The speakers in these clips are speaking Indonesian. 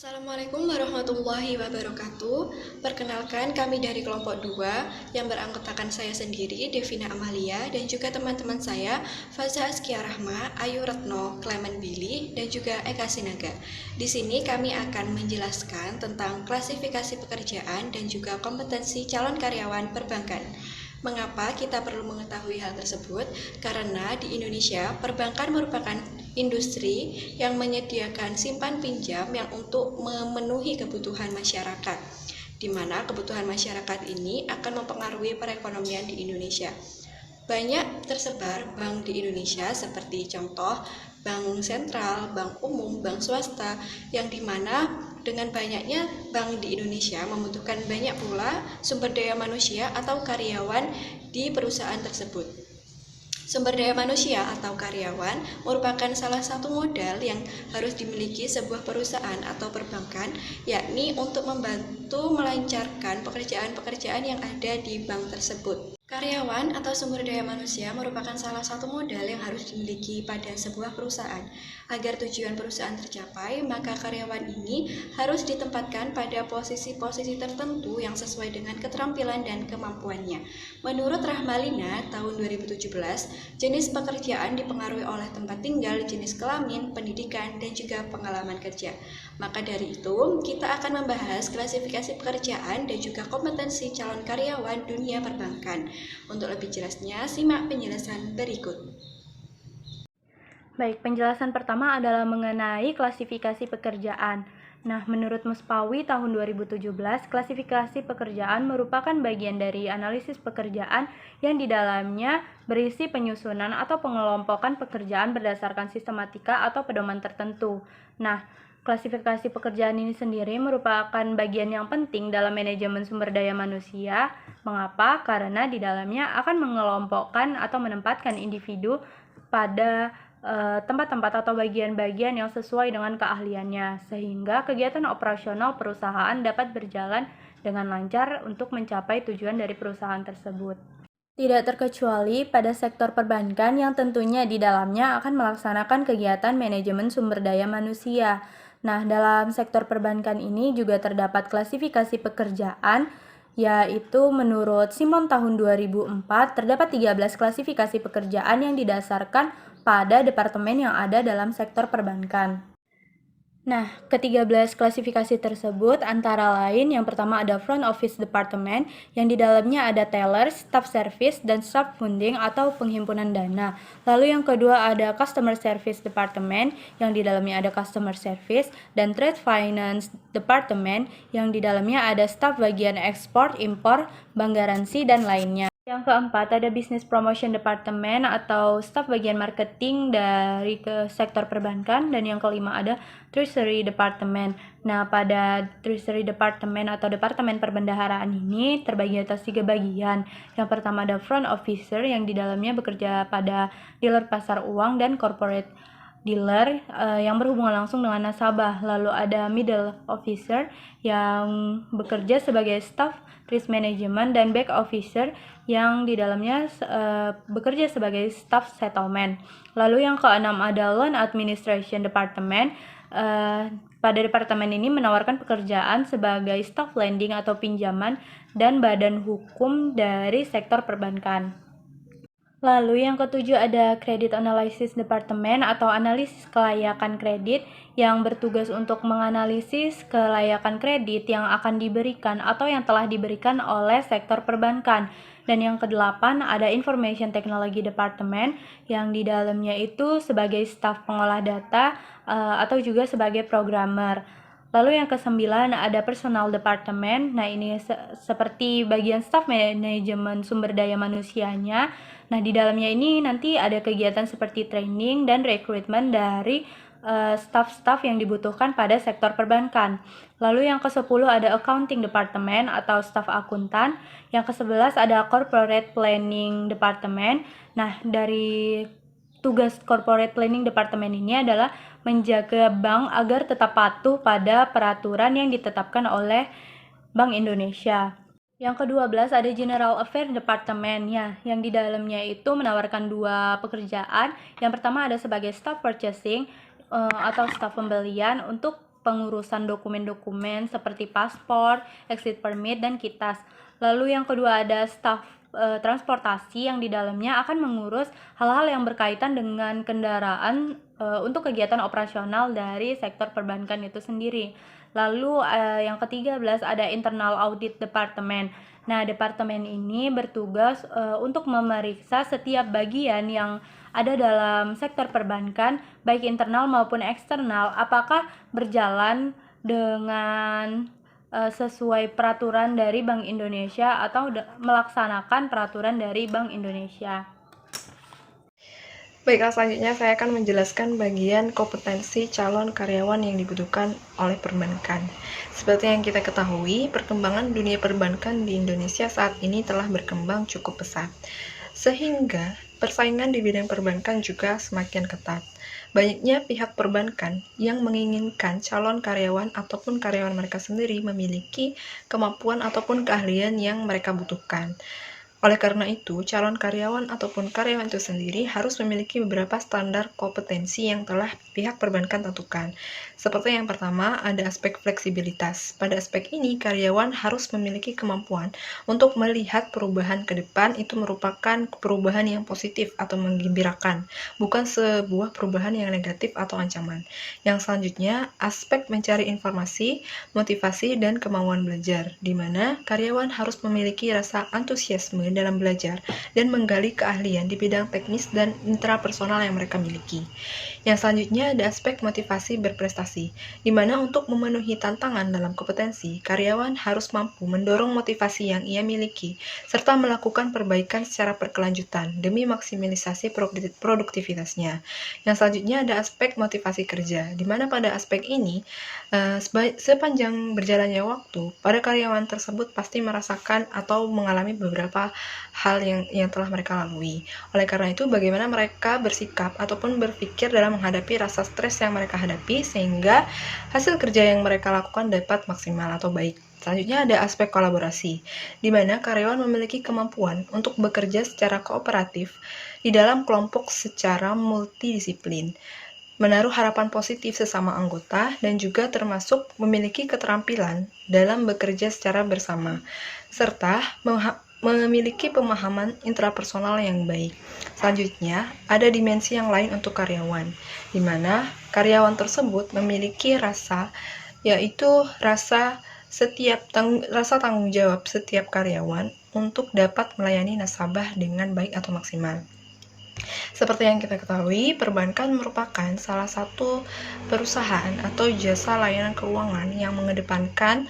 Assalamualaikum warahmatullahi wabarakatuh. Perkenalkan, kami dari kelompok 2 yang beranggotakan saya sendiri, Devina Amalia, dan juga teman-teman saya, Faza Askia Rahma, Ayu Retno, Clement Billy, dan juga Eka Sinaga. Di sini kami akan menjelaskan tentang klasifikasi pekerjaan dan juga kompetensi calon karyawan perbankan. Mengapa kita perlu mengetahui hal tersebut? Karena di Indonesia, perbankan merupakan industri yang menyediakan simpan pinjam yang untuk memenuhi kebutuhan masyarakat, di mana kebutuhan masyarakat ini akan mempengaruhi perekonomian di Indonesia. Banyak tersebar bank di Indonesia seperti contoh bank sentral, bank umum, bank swasta, yang dimana dengan banyaknya bank di Indonesia membutuhkan banyak pula sumber daya manusia atau karyawan di perusahaan tersebut. Sumber daya manusia atau karyawan merupakan salah satu modal yang harus dimiliki sebuah perusahaan atau perbankan, yakni untuk membantu melancarkan pekerjaan-pekerjaan yang ada di bank tersebut. Karyawan atau sumber daya manusia merupakan salah satu modal yang harus dimiliki pada sebuah perusahaan. Agar tujuan perusahaan tercapai, maka karyawan ini harus ditempatkan pada posisi-posisi tertentu yang sesuai dengan keterampilan dan kemampuannya. Menurut Rahmalina tahun 2017, jenis pekerjaan dipengaruhi oleh tempat tinggal, jenis kelamin, pendidikan, dan juga pengalaman kerja. Maka dari itu, kita akan membahas klasifikasi pekerjaan dan juga kompetensi calon karyawan dunia perbankan. Untuk lebih jelasnya, simak penjelasan berikut. Baik, penjelasan pertama adalah mengenai klasifikasi pekerjaan. Nah, menurut Muspawi tahun 2017, klasifikasi pekerjaan merupakan bagian dari analisis pekerjaan yang di dalamnya berisi penyusunan atau pengelompokan pekerjaan berdasarkan sistematika atau pedoman tertentu. Nah, klasifikasi pekerjaan ini sendiri merupakan bagian yang penting dalam manajemen sumber daya manusia. Mengapa? Karena di dalamnya akan mengelompokkan atau menempatkan individu pada tempat-tempat atau bagian-bagian yang sesuai dengan keahliannya, sehingga kegiatan operasional perusahaan dapat berjalan dengan lancar untuk mencapai tujuan dari perusahaan tersebut. Tidak terkecuali pada sektor perbankan yang tentunya di dalamnya akan melaksanakan kegiatan manajemen sumber daya manusia. Nah, dalam sektor perbankan ini juga terdapat klasifikasi pekerjaan, yaitu menurut Simon tahun 2004 terdapat 13 klasifikasi pekerjaan yang didasarkan pada departemen yang ada dalam sektor perbankan. Nah, ke-13 klasifikasi tersebut antara lain yang pertama ada front office department yang di dalamnya ada teller, staff service, dan staff funding atau penghimpunan dana. Lalu yang kedua ada customer service department yang di dalamnya ada customer service, dan trade finance department yang di dalamnya ada staff bagian ekspor, impor, bank garansi, dan lainnya. Yang keempat ada business promotion department atau staf bagian marketing dari ke sektor perbankan, dan yang kelima ada treasury department. Nah, pada treasury department atau departemen perbendaharaan ini terbagi atas 3 bagian. Yang pertama ada front officer yang di dalamnya bekerja pada dealer pasar uang dan corporate dealer yang berhubungan langsung dengan nasabah. Lalu ada middle officer yang bekerja sebagai staff risk management, dan back officer yang di dalamnya bekerja sebagai staff settlement. Lalu yang keenam ada loan administration department. Pada departemen ini menawarkan pekerjaan sebagai staff lending atau pinjaman dan badan hukum dari sektor perbankan. Lalu yang ketujuh ada Credit Analysis Department atau analisis kelayakan kredit yang bertugas untuk menganalisis kelayakan kredit yang akan diberikan atau yang telah diberikan oleh sektor perbankan. Dan yang kedelapan ada Information Technology Department yang di dalamnya itu sebagai staf pengolah data atau juga sebagai programmer. Lalu yang kesembilan ada Personal Department. Nah, ini seperti bagian staf manajemen sumber daya manusianya. Nah, di dalamnya ini nanti ada kegiatan seperti training dan rekrutmen dari staff-staff yang dibutuhkan pada sektor perbankan. Lalu yang ke-10 ada Accounting Department atau staf akuntan. Yang ke-11 ada Corporate Planning Department. Nah, dari tugas Corporate Planning Department ini adalah menjaga bank agar tetap patuh pada peraturan yang ditetapkan oleh Bank Indonesia. Yang ke-12 ada General Affairs Department ya, yang di dalamnya itu menawarkan 2 pekerjaan. Yang pertama ada sebagai staff purchasing atau staff pembelian untuk pengurusan dokumen-dokumen seperti paspor, exit permit, dan kitas. Lalu yang kedua ada staf transportasi yang di dalamnya akan mengurus hal-hal yang berkaitan dengan kendaraan untuk kegiatan operasional dari sektor perbankan itu sendiri. Lalu yang ke-13 ada internal audit department. Nah, departemen ini bertugas untuk memeriksa setiap bagian yang ada dalam sektor perbankan, baik internal maupun eksternal, apakah berjalan dengan sesuai peraturan dari Bank Indonesia atau melaksanakan peraturan dari Bank Indonesia. Baiklah, selanjutnya saya akan menjelaskan bagian kompetensi calon karyawan yang dibutuhkan oleh perbankan. Seperti yang kita ketahui, perkembangan dunia perbankan di Indonesia saat ini telah berkembang cukup pesat, sehingga persaingan di bidang perbankan juga semakin ketat. Banyaknya pihak perbankan yang menginginkan calon karyawan ataupun karyawan mereka sendiri memiliki kemampuan ataupun keahlian yang mereka butuhkan. Oleh karena itu, calon karyawan ataupun karyawan itu sendiri harus memiliki beberapa standar kompetensi yang telah pihak perbankan tentukan. Seperti yang pertama, ada aspek fleksibilitas. Pada aspek ini, karyawan harus memiliki kemampuan untuk melihat perubahan ke depan itu merupakan perubahan yang positif atau menggembirakan, bukan sebuah perubahan yang negatif atau ancaman. Yang selanjutnya, aspek mencari informasi, motivasi, dan kemauan belajar, di mana karyawan harus memiliki rasa antusiasme dalam belajar dan menggali keahlian di bidang teknis dan intrapersonal yang mereka miliki. Yang selanjutnya ada aspek motivasi berprestasi, di mana untuk memenuhi tantangan dalam kompetensi, karyawan harus mampu mendorong motivasi yang ia miliki, serta melakukan perbaikan secara berkelanjutan demi maksimalisasi produktivitasnya. Yang selanjutnya ada aspek motivasi kerja, di mana pada aspek ini, sepanjang berjalannya waktu, pada karyawan tersebut pasti merasakan atau mengalami beberapa hal yang telah mereka lalui. Oleh karena itu, bagaimana mereka bersikap ataupun berpikir dalam menghadapi rasa stres yang mereka hadapi sehingga hasil kerja yang mereka lakukan dapat maksimal atau baik. Selanjutnya ada aspek kolaborasi, di mana karyawan memiliki kemampuan untuk bekerja secara kooperatif di dalam kelompok secara multidisiplin, menaruh harapan positif sesama anggota, dan juga termasuk memiliki keterampilan dalam bekerja secara bersama, serta memiliki pemahaman intrapersonal yang baik. Selanjutnya, ada dimensi yang lain untuk karyawan, di mana karyawan tersebut memiliki rasa, yaitu rasa tanggung jawab setiap karyawan untuk dapat melayani nasabah dengan baik atau maksimal. Seperti yang kita ketahui, perbankan merupakan salah satu perusahaan atau jasa layanan keuangan yang mengedepankan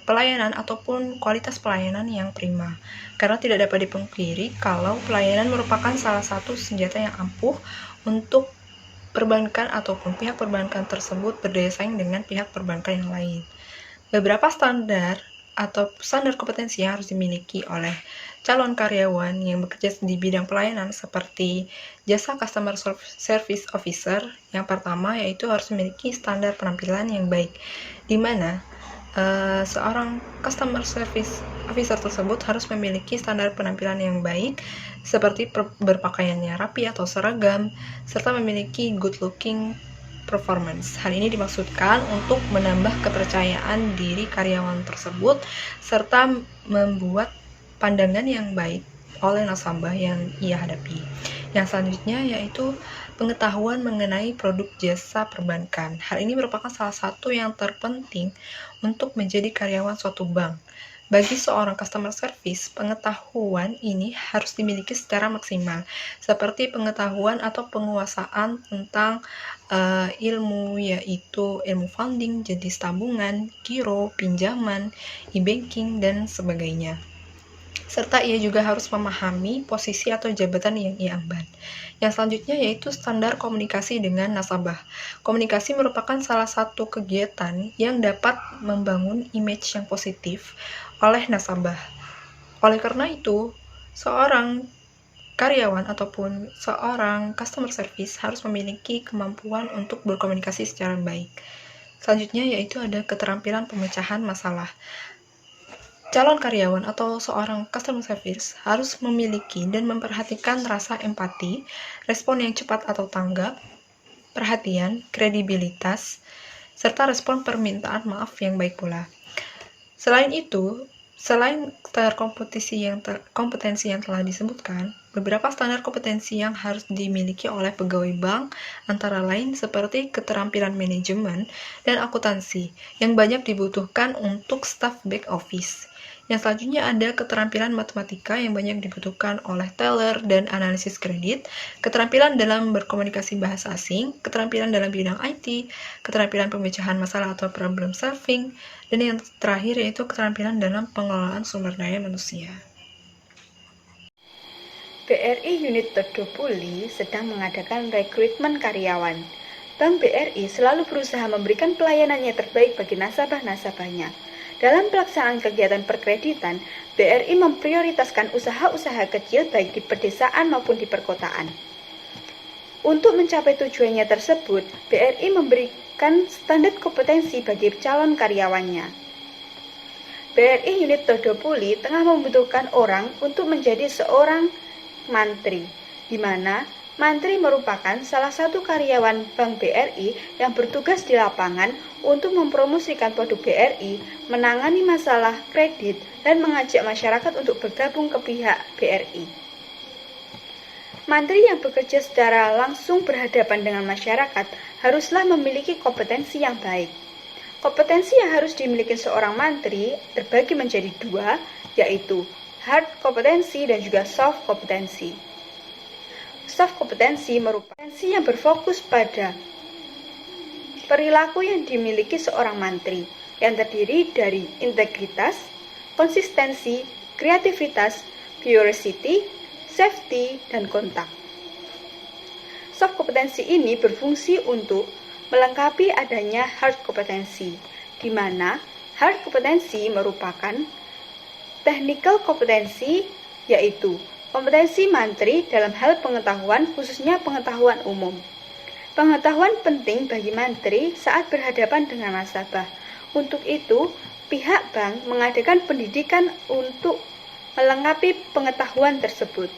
pelayanan ataupun kualitas pelayanan yang prima. Karena tidak dapat dipungkiri kalau pelayanan merupakan salah satu senjata yang ampuh untuk perbankan ataupun pihak perbankan tersebut berdaya saing dengan pihak perbankan yang lain. Beberapa standar atau standar kompetensi yang harus dimiliki oleh calon karyawan yang bekerja di bidang pelayanan seperti jasa customer service officer. Yang pertama yaitu harus memiliki standar penampilan yang baik, di mana seorang customer service officer tersebut harus memiliki standar penampilan yang baik seperti berpakaiannya rapi atau seragam, serta memiliki good looking performance. Hal ini dimaksudkan untuk menambah kepercayaan diri karyawan tersebut serta membuat pandangan yang baik oleh nasabah yang ia hadapi. Yang selanjutnya yaitu pengetahuan mengenai produk jasa perbankan. Hal ini merupakan salah satu yang terpenting untuk menjadi karyawan suatu bank. Bagi seorang customer service, pengetahuan ini harus dimiliki secara maksimal, seperti pengetahuan atau penguasaan tentang ilmu, yaitu ilmu funding, jenis tabungan, giro, pinjaman, e-banking, dan sebagainya. Serta ia juga harus memahami posisi atau jabatan yang ia emban. Yang selanjutnya yaitu standar komunikasi dengan nasabah. Komunikasi merupakan salah satu kegiatan yang dapat membangun image yang positif oleh nasabah. Oleh karena itu, seorang karyawan ataupun seorang customer service harus memiliki kemampuan untuk berkomunikasi secara baik. Selanjutnya yaitu ada keterampilan pemecahan masalah. Calon karyawan atau seorang customer service harus memiliki dan memperhatikan rasa empati, respon yang cepat atau tanggap, perhatian, kredibilitas, serta respon permintaan maaf yang baik pula. Selain itu, selain standar kompetensi yang telah disebutkan, beberapa standar kompetensi yang harus dimiliki oleh pegawai bank antara lain seperti keterampilan manajemen dan akuntansi yang banyak dibutuhkan untuk staf back office. Yang selanjutnya ada keterampilan matematika yang banyak dibutuhkan oleh teller dan analisis kredit, keterampilan dalam berkomunikasi bahasa asing, keterampilan dalam bidang IT, keterampilan pemecahan masalah atau problem solving, dan yang terakhir yaitu keterampilan dalam pengelolaan sumber daya manusia. BRI Unit Todopuli sedang mengadakan rekrutmen karyawan. Bank BRI selalu berusaha memberikan pelayanan yang terbaik bagi nasabah-nasabahnya. Dalam pelaksanaan kegiatan perkreditan, BRI memprioritaskan usaha-usaha kecil baik di pedesaan maupun di perkotaan. Untuk mencapai tujuannya tersebut, BRI memberikan standar kompetensi bagi calon karyawannya. BRI Unit Todopuli tengah membutuhkan orang untuk menjadi seorang mantri, di mana mantri merupakan salah satu karyawan Bank BRI yang bertugas di lapangan untuk mempromosikan produk BRI, menangani masalah kredit, dan mengajak masyarakat untuk bergabung ke pihak BRI. Mantri yang bekerja secara langsung berhadapan dengan masyarakat haruslah memiliki kompetensi yang baik. Kompetensi yang harus dimiliki seorang mantri terbagi menjadi dua, yaitu hard kompetensi dan juga soft kompetensi. Soft kompetensi merupakan kompetensi yang berfokus pada perilaku yang dimiliki seorang mantri, yang terdiri dari integritas, konsistensi, kreativitas, curiosity, safety, dan kontak. Soft kompetensi ini berfungsi untuk melengkapi adanya hard kompetensi, di mana hard kompetensi merupakan technical kompetensi, yaitu kompetensi mantri dalam hal pengetahuan, khususnya pengetahuan umum. Pengetahuan penting bagi mantri saat berhadapan dengan nasabah. Untuk itu, pihak bank mengadakan pendidikan untuk melengkapi pengetahuan tersebut.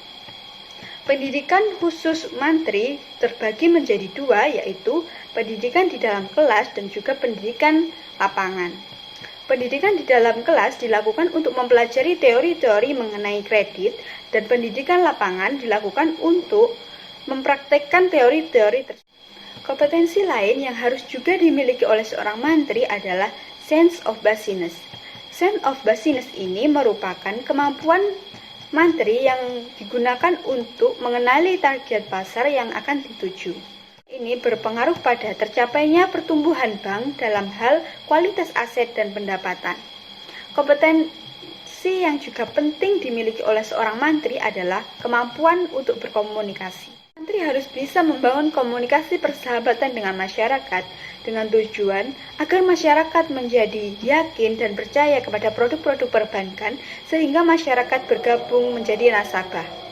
Pendidikan khusus mantri terbagi menjadi dua, yaitu pendidikan di dalam kelas dan juga pendidikan lapangan. Pendidikan di dalam kelas dilakukan untuk mempelajari teori-teori mengenai kredit, dan pendidikan lapangan dilakukan untuk mempraktekkan teori-teori tersebut. Kompetensi lain yang harus juga dimiliki oleh seorang mantri adalah sense of business. Sense of business ini merupakan kemampuan mantri yang digunakan untuk mengenali target pasar yang akan dituju. Ini berpengaruh pada tercapainya pertumbuhan bank dalam hal kualitas aset dan pendapatan. Kompetensi yang juga penting dimiliki oleh seorang mantri adalah kemampuan untuk berkomunikasi. Mantri harus bisa membangun komunikasi persahabatan dengan masyarakat dengan tujuan agar masyarakat menjadi yakin dan percaya kepada produk-produk perbankan sehingga masyarakat bergabung menjadi nasabah.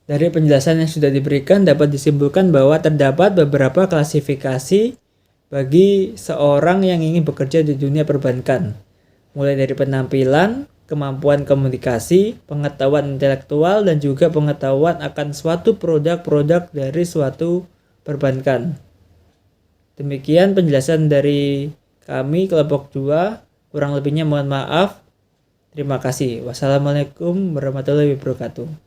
Dari penjelasan yang sudah diberikan dapat disimpulkan bahwa terdapat beberapa klasifikasi bagi seorang yang ingin bekerja di dunia perbankan, mulai dari penampilan, kemampuan komunikasi, pengetahuan intelektual, dan juga pengetahuan akan suatu produk-produk dari suatu perbankan. Demikian penjelasan dari kami kelompok 2, kurang lebihnya mohon maaf. Terima kasih. Wassalamualaikum warahmatullahi wabarakatuh.